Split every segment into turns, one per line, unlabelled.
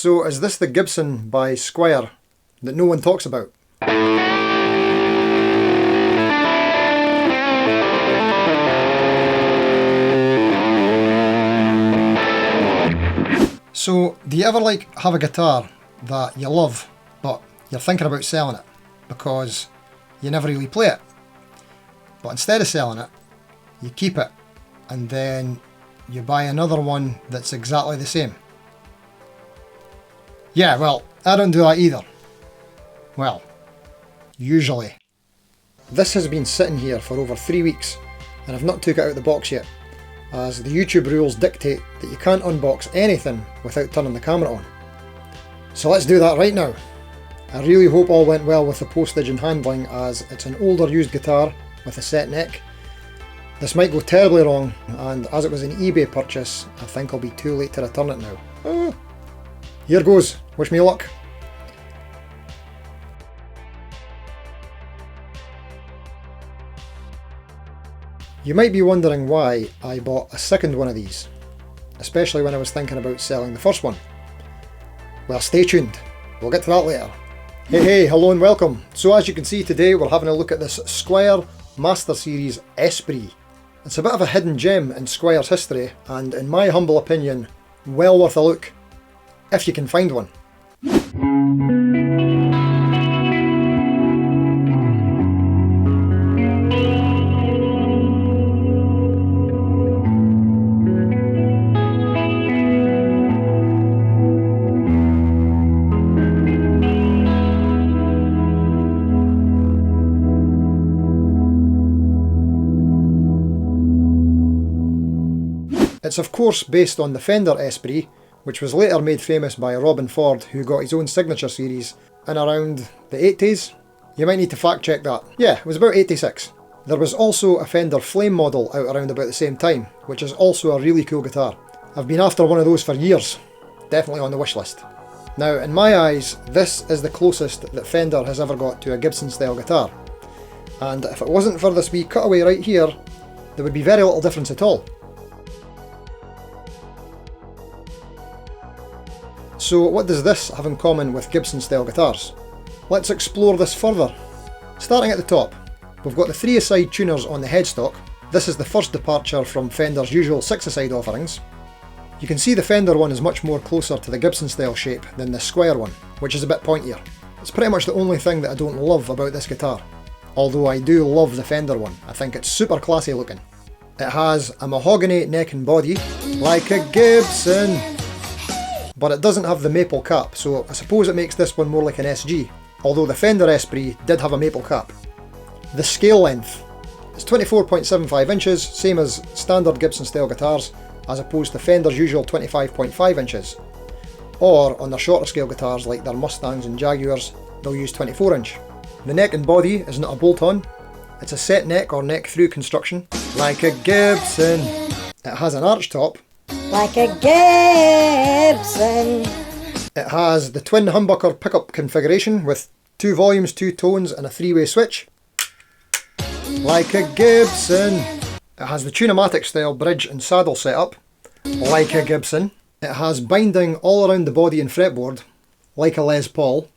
So is this the Gibson by Squier that no one talks about? So do you ever have a guitar that you love but you're thinking about selling it because you never really play it, but instead of selling it you keep it and then you buy another one that's exactly the same? Yeah, well, I don't do that either. Well, usually. This has been sitting here for over 3 weeks and I've not took it out of the box yet, as the YouTube rules dictate that you can't unbox anything without turning the camera on. So let's do that right now. I really hope all went well with the postage and handling, as it's an older used guitar with a set neck. This might go terribly wrong, and as it was an eBay purchase, I think I'll be too late to return it now. Here goes, wish me luck. You might be wondering why I bought a second one of these, especially when I was thinking about selling the first one. Well, stay tuned, we'll get to that later. Hey, hello and welcome. So as you can see, today we're having a look at this Squier Master Series Esprit. It's a bit of a hidden gem in Squier's history, and in my humble opinion, well worth a look, if you can find one. It's of course based on the Fender Esprit, which was later made famous by Robin Ford, who got his own signature series in around the 80s. You might need to fact check that. Yeah, it was about 86. There was also a Fender Flame model out around about the same time, which is also a really cool guitar. I've been after one of those for years. Definitely on the wish list. Now, in my eyes, this is the closest that Fender has ever got to a Gibson style guitar. And if it wasn't for this wee cutaway right here, there would be very little difference at all. So what does this have in common with Gibson style guitars? Let's explore this further. Starting at the top, we've got the 3-a-side tuners on the headstock. This is the first departure from Fender's usual 6-a-side offerings. You can see the Fender one is much more closer to the Gibson style shape than the Squier one, which is a bit pointier. It's pretty much the only thing that I don't love about this guitar, although I do love the Fender one. I think it's super classy looking. It has a mahogany neck and body, like a Gibson, but it doesn't have the maple cap, so I suppose it makes this one more like an SG, although the Fender Esprit did have a maple cap. The scale length is 24.75 inches, same as standard Gibson style guitars, as opposed to Fender's usual 25.5 inches. Or on their shorter scale guitars like their Mustangs and Jaguars, they'll use 24 inch. The neck and body is not a bolt-on, it's a set neck or neck through construction, like a Gibson. It has an arch top, like a Gibson. It has the twin humbucker pickup configuration with 2 volumes, 2 tones and a 3-way switch, like a Gibson. It has the Tune-o-matic style bridge and saddle setup, like a Gibson. It has binding all around the body and fretboard, like a Les Paul.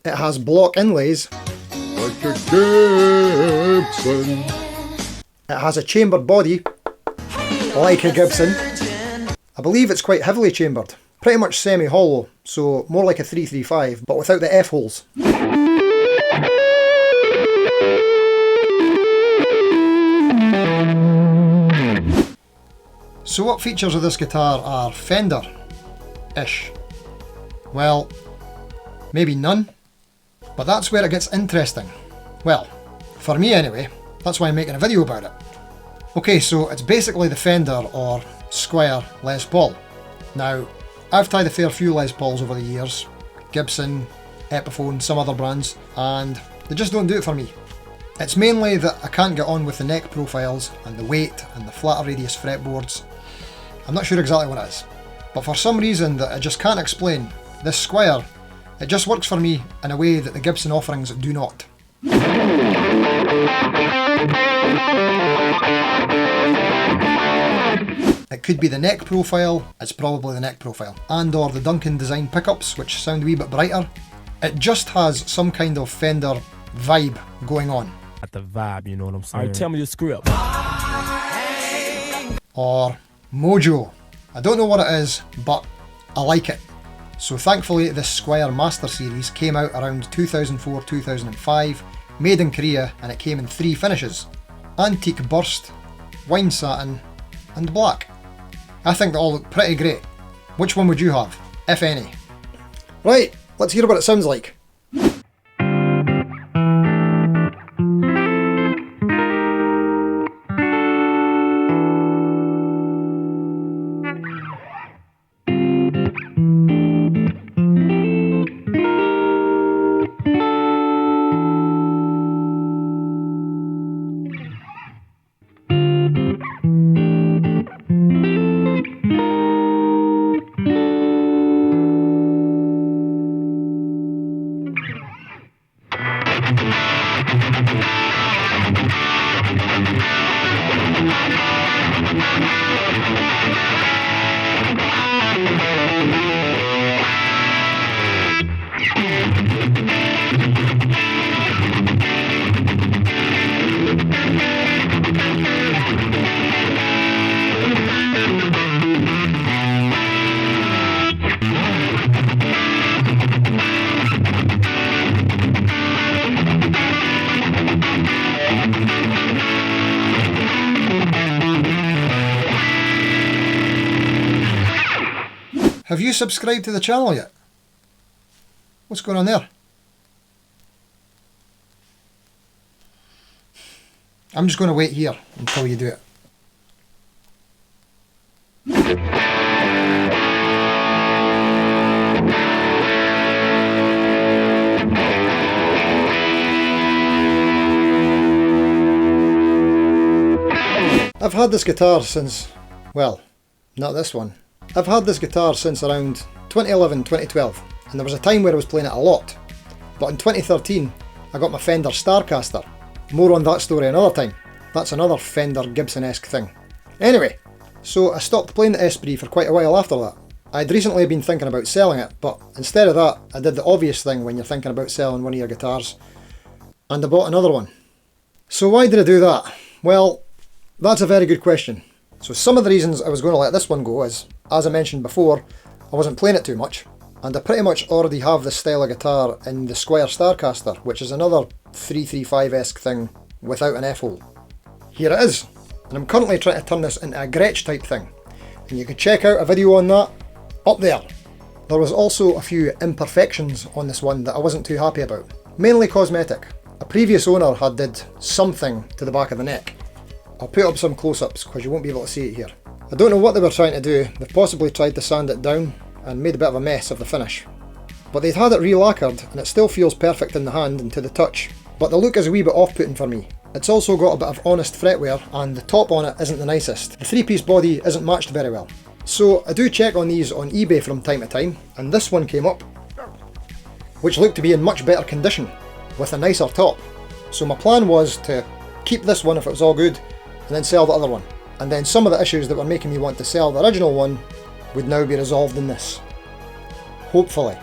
It has block inlays, like a Gibson. It has a chambered body, like a Gibson. I believe it's quite heavily chambered, pretty much semi-hollow, so more like a 335, but without the F-holes. So what features of this guitar are Fender-ish? Well, maybe none, but that's where it gets interesting. Well, for me anyway, that's why I'm making a video about it. Okay, so it's basically the Fender or Squier Les Paul. Now, I've tried a fair few Les Pauls over the years, Gibson, Epiphone, some other brands, and they just don't do it for me. It's mainly that I can't get on with the neck profiles and the weight and the flatter radius fretboards. I'm not sure exactly what it is, but for some reason that I just can't explain, this Squier, it just works for me in a way that the Gibson offerings do not. It could be the neck profile, it's probably the neck profile, and or the Duncan design pickups, which sound a wee bit brighter. It just has some kind of Fender vibe going on.
At the vibe, you know what I'm saying? Alright, tell me the script.
Or mojo. I don't know what it is, but I like it. So thankfully this Squier Master Series came out around 2004-2005, made in Korea, and it came in 3 finishes: antique burst, wine satin, and black. I think they all look pretty great. Which one would you have, if any? Right, let's hear what it sounds like. Have you subscribed to the channel yet? What's going on there? I'm just going to wait here until you do it. I've had this guitar since, well, not this one. I've had this guitar since around 2011-2012, and there was a time where I was playing it a lot. But in 2013, I got my Fender Starcaster. More on that story another time. That's another Fender Gibson-esque thing. Anyway, so I stopped playing the Esprit for quite a while after that. I'd recently been thinking about selling it, but instead of that, I did the obvious thing when you're thinking about selling one of your guitars, and I bought another one. So why did I do that? Well, that's a very good question. So some of the reasons I was going to let this one go is, as I mentioned before, I wasn't playing it too much, and I pretty much already have this style of guitar in the Squier Starcaster, which is another 335-esque thing without an F-hole. Here it is, and I'm currently trying to turn this into a Gretsch type thing, and you can check out a video on that up there. There was also a few imperfections on this one that I wasn't too happy about, mainly cosmetic. A previous owner had did something to the back of the neck. I'll put up some close-ups because you won't be able to see it here. I don't know what they were trying to do. They've possibly tried to sand it down and made a bit of a mess of the finish. But they'd had it re-lacquered and it still feels perfect in the hand and to the touch. But the look is a wee bit off-putting for me. It's also got a bit of honest fretwear and the top on it isn't the nicest. The 3-piece body isn't matched very well. So I do check on these on eBay from time to time, and this one came up, which looked to be in much better condition, with a nicer top. So my plan was to keep this one if it was all good, and then sell the other one. And then some of the issues that were making me want to sell the original one would now be resolved in this. Hopefully.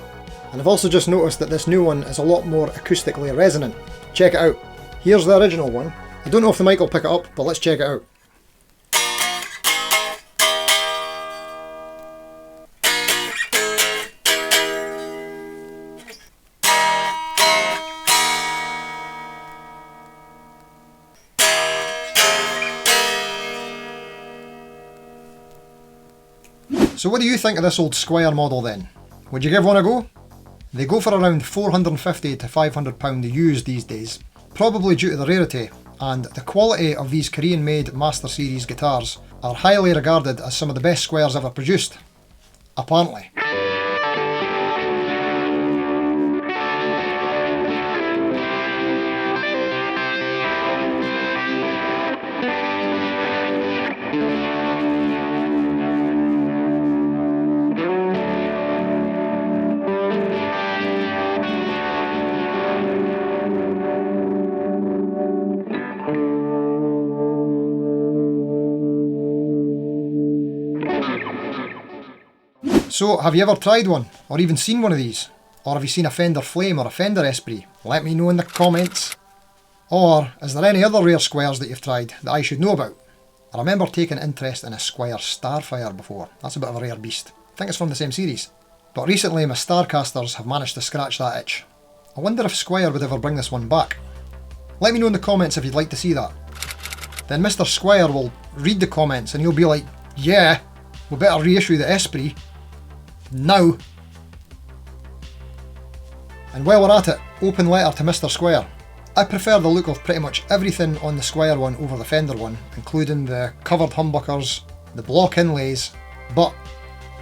And I've also just noticed that this new one is a lot more acoustically resonant. Check it out. Here's the original one. I don't know if the mic will pick it up, but let's check it out. So what do you think of this old Squier model then? Would you give one a go? They go for around £450 to £500 used these days, probably due to the rarity, and the quality of these Korean made Master Series guitars are highly regarded as some of the best Squiers ever produced. Apparently. So, have you ever tried one, or even seen one of these? Or have you seen a Fender Flame or a Fender Esprit? Let me know in the comments. Or, is there any other Rare Squiers that you've tried that I should know about? I remember taking interest in a Squier Starfire before. That's a bit of a rare beast. I think it's from the same series. But recently my Starcasters have managed to scratch that itch. I wonder if Squier would ever bring this one back. Let me know in the comments if you'd like to see that. Then Mr. Squier will read the comments and he'll be like, yeah, we better reissue the Esprit now. And while we're at it, open letter to Mr. Squier. I prefer the look of pretty much everything on the Squier one over the Fender one, including the covered humbuckers, the block inlays, but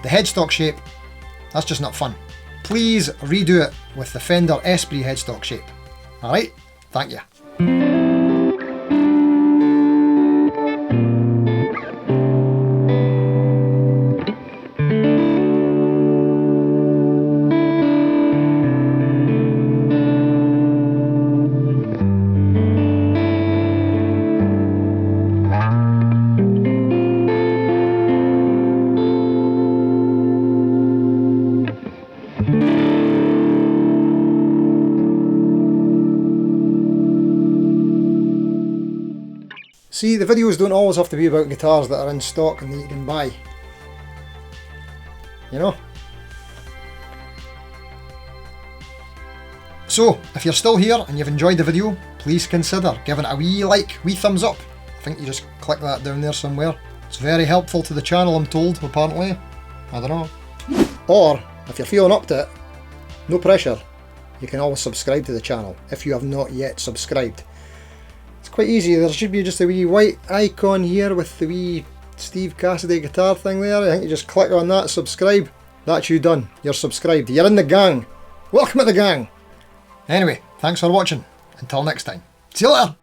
the headstock shape, that's just not fun. Please redo it with the Fender Esprit headstock shape. Alright, thank you. See, the videos don't always have to be about guitars that are in stock and that you can buy. You know? So, if you're still here and you've enjoyed the video, please consider giving it a wee like, wee thumbs up. I think you just click that down there somewhere. It's very helpful to the channel, I'm told, apparently. I don't know. Or, if you're feeling up to it, no pressure, you can always subscribe to the channel if you have not yet subscribed. It's quite easy. There should be just a wee white icon here with the wee Steve Cassidy guitar thing there. I think you just click on that, subscribe. That's you done. You're subscribed. You're in the gang. Welcome to the gang. Anyway, thanks for watching. Until next time. See you later.